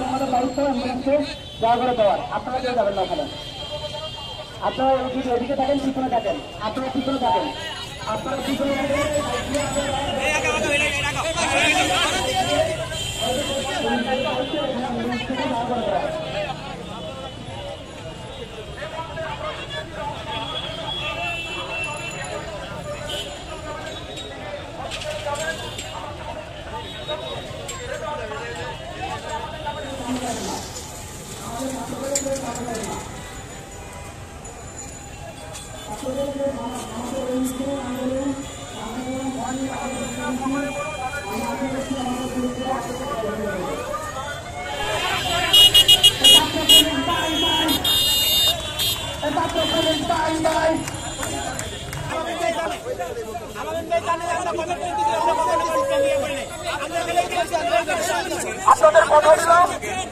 আমাদের দায়িত্ব অ্যাম্বুলেন্সকে দয়া করে দেওয়ার, আপনারা কেউ যাবেন না ওখানে। আপনারা এদিকে থাকেন, পিছনে থাকেন, আপনারা পিছনে থাকেন, আপনারা পিছনে থাকেন।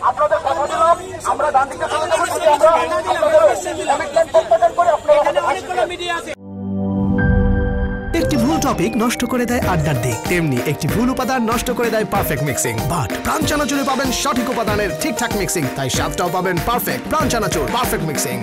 আপনাদের কথা দিলাম আমরা ডান দিকে চলে যাবো, যদি আমরা একটি ভুল টপিক নষ্ট করে দেয় আড্ডার দিক, তেমনি একটি ভুল উপাদান নষ্ট করে দেয় পারফেক্ট মিক্সিং। বাট প্রাণ চানাচুরে পাবেন সঠিক উপাদানের ঠিকঠাক মিক্সিং, তাই স্বাদটাও পাবেন পারফেক্ট। প্রাণ চানাচুর পারফেক্ট মিক্সিং।